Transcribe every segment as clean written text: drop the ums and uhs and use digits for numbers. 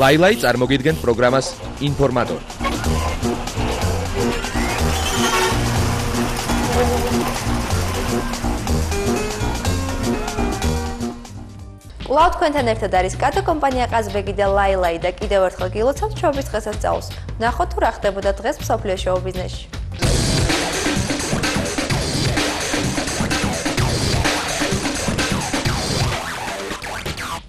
ლაილაი წარმოგიდგენთ პროგრამას ინფორმატორი. კვლავ თქვენთან ერთად არის კატო კომპანია ყაზბეგი და ლაილაი და კიდევ ერთხელ გილოცავთ ჩვეულის დღესასწაულს. ნახოთ თუ რა ხდებოდა დღეს მსოფლიო შოუ ბიზნესში.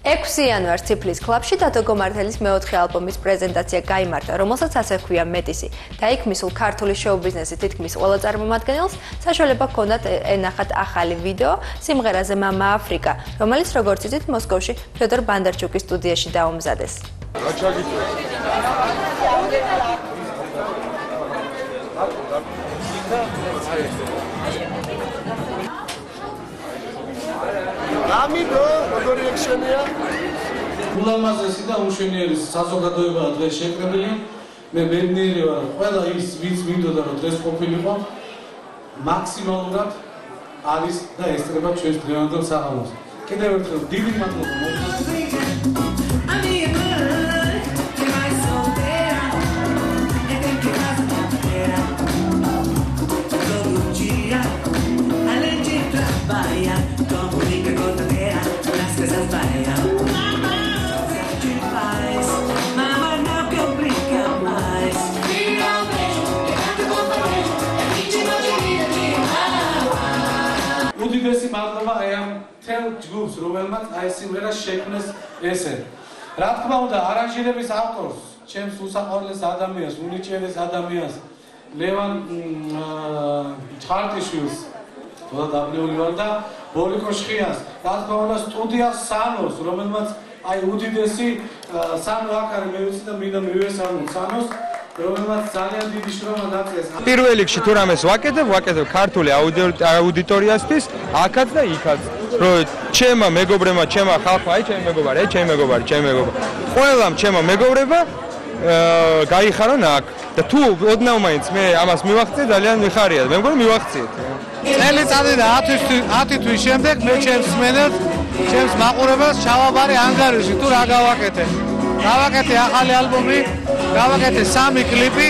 6 იანვარს ციფლის კლუბში დათო გომართელის მეოთხე ალბომის პრეზენტაცია გაიმართა, რომელსაც ასე ჰქვია მეტისი. და იქ მისულ ქართული შოუ ბიზნესის თითქმის ყველა წარმომადგენელს საშუალება ჰქონდათ ენახათ ახალი ვიდეო სიმღერაზე მამა აფრიკა, რომელიც როგორც იცით მოსკოვში ფიოდორ ბანდარჩუკის სტუდიაში დაუმზადეს. Amigo, როგორი ექშენია? ულამაზესი და უშენიერი საზოგადოებაა დღეს შეკრებილი. მე ბედნიერი ვარ, ყველა ის ვინც მინდოდა რომ დღეს ყოფილიყო, მაქსიმალურად არის და ესწრება ჩვენს დღევანდელ საღამოს. კიდევ ერთხელ დიდი მადლობა. უდიდესი მადლობა აი ამ თელ ჯგუფს, რომელმაც აი სიმღერა შექმნეს ესე. რა თქმა უნდა, არანჟირების ავტორს, ჩემს უსაყვარლეს ადამიანს, უნიჭიერეს ადამიანს, ლევან ჩხარტიშვილს, თოდა დაბლეული ვარ და ბოლიკო შხიას, რა თქმა უნდა, სტუდია სანოს, რომელმაც აი უდიდესი სანო აქ არის, მე ვიცი და მინდა მივესალმო სანოს. რომელმაც ძალიან დიდი შრომა დაწყეს. პირველ რიგში თუ რამეს ვაკეთებ ქართული აუდიტორიასთვის, აქაც და იქაც. რომ ჩემმა მეგობრებმა, ჩემმა ხალხმა, აი ჩემი მეგობარი, ყველამ ჩემმა მეგობრებმა გაიხარონ აქ. და თუ ოდნავ მაინც მე ამას მივახციე, ძალიან მიხარია. მე მგონი მივახციეთ. წელიწადი და 10 თვის შემდეგ მე ჩემს მენელს, ჩემს მაყურებელს ჩავაბარე ანგარიში, თუ რა გავაკეთე. გავაკეთე ახალი ალბომი, გავაკეთე 3 კლიპი,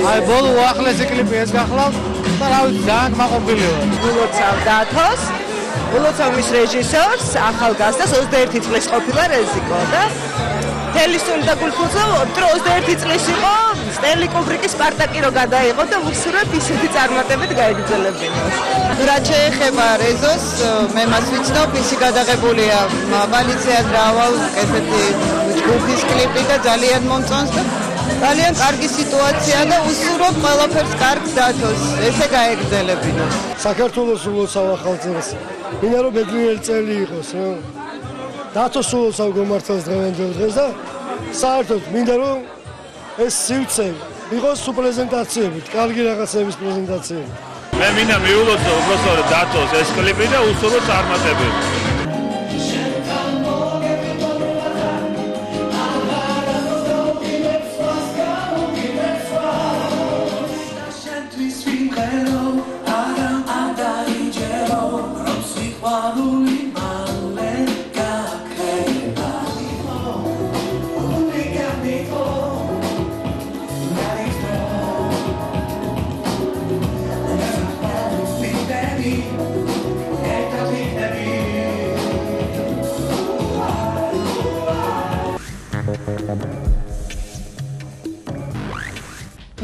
აი ბოლო უახლესი კლიპი ეს გახლავთ და რა ვიცი, ძალიან მაყოფილი ვარ. ულოცავ დათოს, ულოცავ მის რეჟისორს, ახალგაზრდას 21 წლის ყოფილა რეზიკო და თელისტული და გულფუძო 21 წლის იყო სტენლი კუბრიკის სპარტაკი რო გადაიღო და უსურვებ ისეთი წარმატებით გაიგრძელებინოს. რაც შეეხება რეზოს, მე მას ვიცნობ, ისი გადაღებულია ვალიცია დრავალ ესეთი ჯგუფის კლიპი და ძალიან მომწონს და ძალიან კარგი სიტუაცია და უსურვებ ყველაფერს კარგს დათოს, ესე გაეგრძელებინოს. საქართველოს ულოცავ ახალწელს. მინდა რომ ბედნიერი წელი იყოს, რა. დათოს ულოცავ გომართელს დღევანდელ დღეს და საერთოდ მინდა რომ ეს სივრცე იყოს სუპრეზენტაციებით, კარგი რაღაცების პრეზენტაციებით. მე მინდა მიულოცო უბრალოდ დათოს ეს კლიპი და უსურვო წარმატებები.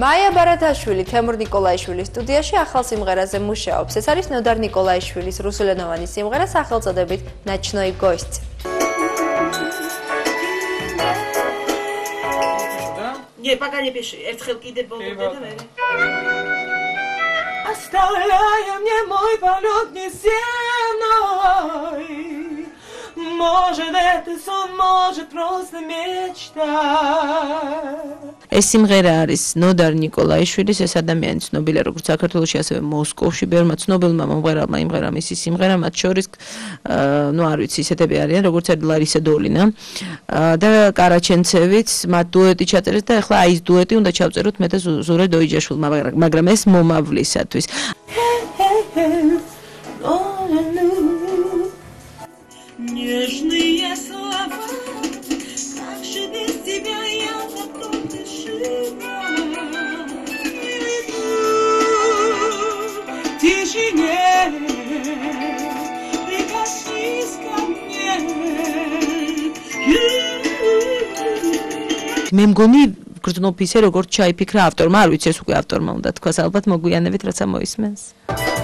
მაია ბარათაშვილი, თემურ ნიკოლაიშვილის სტუდიაში ახალ სიმღერაზე მუშაობს. ეს არის ნოდარ ნიკოლაიშვილის რუსულენოვანი სიმღერა სახელწოდებით ნაჩნოი გოსტ. Не, пока не пиши. Эрთხელ კიდე ბოლომდე და მე. Оставляй мне мой полет неземной. Может, это сон, может, просто мечта. ეს სიმღერა არის ნოდარ ნიკოლაიშვილის, ეს ადამიანი ცნობილია როგორც საქართველოში, ასევე მოსკოვში, ბევრმა ცნობილმა მომღერალმა იმღერა მისი სიმღერა, მათ შორის არ ვიცი, ისეთები არიან, როგორც არის ლარისა დოლინა და კარაჩენცევიც, მათ დუეტი ჩაწერეს და ახლა აი ეს დუეტი უნდა ჩავწეროთ მე და ზურე დოიჯაშვილმა, მაგრამ ეს მომავლისათვის. Нежные слова, как же без тебя მე მგონი გრძნობ ისე როგორც ჩაიფიქრა ავტორმა, არ ვიცი ეს უკვე ავტორმა უნდა თქვას, ალბათ მოგვიანებით რაცა მოისმენს.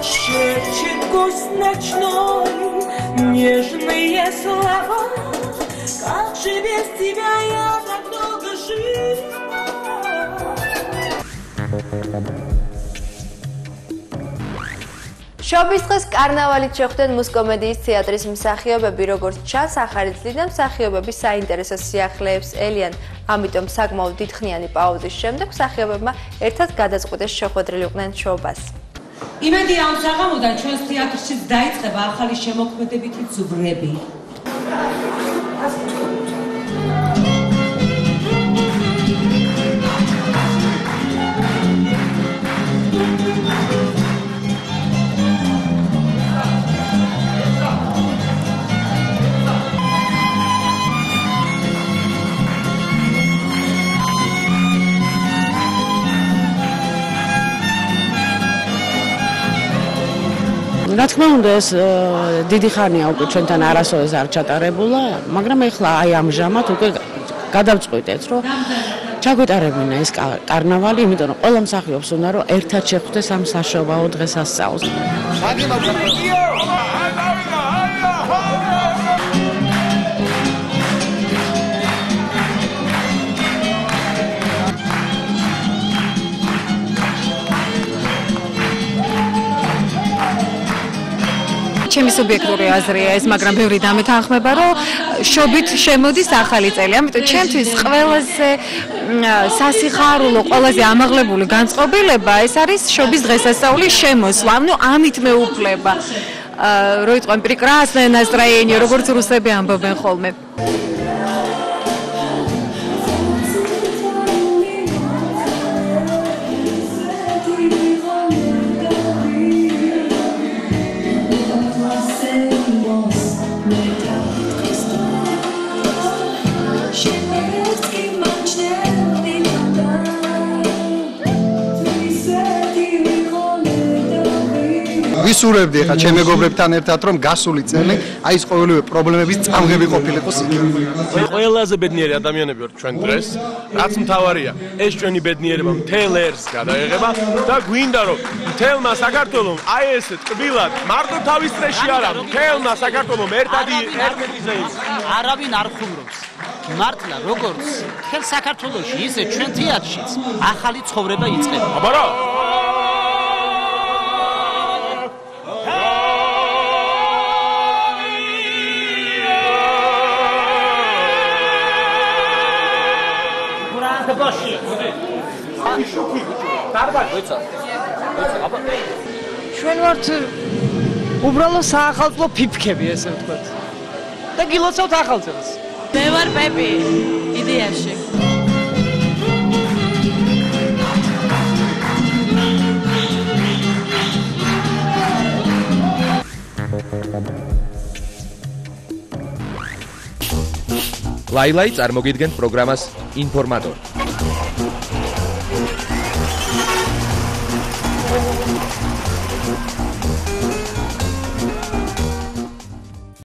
Шепчет гость ночной нежные слова, как же без тебя я так долго жила. შობის დღეს კარნავალით შეხვდნენ მუსკომედიის თეატრის მსახიობები, როგორც ჩანს, ახალი წლიდან მსახიობების საინტერესო სიახლეებს ელიან, ამიტომ საკმაოდ დიდხნიანი პაუზის შემდეგ მსახიობებმა ერთად გადაწყვიტეს შეხვედრილიყვნენ შობას. იმედია ამ საღამოდან ჩვენს თეატრშიც დაიწყება ახალი შემოქმედებითი ძვრები. რა თქმა უნდა ეს დიდი ხანია უკვე ჩვენთან არასოდეს არ ჩატარებულა, მაგრამ ეხლა აი ამჟამად უკვე გადავწყვიტეთ, რომ ჩაგვეტარებინა ეს კარნავალი, იმიტომ რომ ყველა მსახიობს უნდა რომ ერთად შეხვდეს ამ საშობაო დღესასწაულს. ჩემი სუბიექტური აზრია ეს, მაგრამ ბევრი დამეთანხმება, რომ შობით შემოდის ახალი წელი. ამიტომ ჩემთვის ყველაზე სასიხარულო, ყველაზე ამაღლებული განწყობილება ეს არის შობის დღესასწაულის შემოსვლა. ну, ამით მეუფლება. რო იტყვენ прекрасное настроение, როგორც რუსები ამბობენ ხოლმე. ვისურვებდი ხა ჩემ მეგობრებთან ერთად რომ გასული წელი აი ეს ყოველივე პრობლემების წამღები ყოფილიყო სიკეთე. ყველაზე ბედნიერი ადამიანები ვართ ჩვენ დღეს, რაც მთავარია, ეს ჩვენი ბედნიერება მთელ ერს გადაეღება და გვინდა რომ მთელმა საქართველომ აი ეს ტკბილად მარტო თავის წრეში არა, მთელმა საქართველომ ერთად იზეიმს. არავინ არ ხუმრობს. მართლა როგორც მთელ საქართველოში ისე ჩვენ თეატრშიც ახალი ცხოვრება იწყება. აბარა ჩვენ ვართ უბრალოდ საახალწლო ფიფქები, ესე ვთქვათ. და გილოცავთ ახალ წელს. მე ვარ პეპი, იდეაში. ლაილაი წარმოგიდგენთ პროგრამას ინფორმატორი.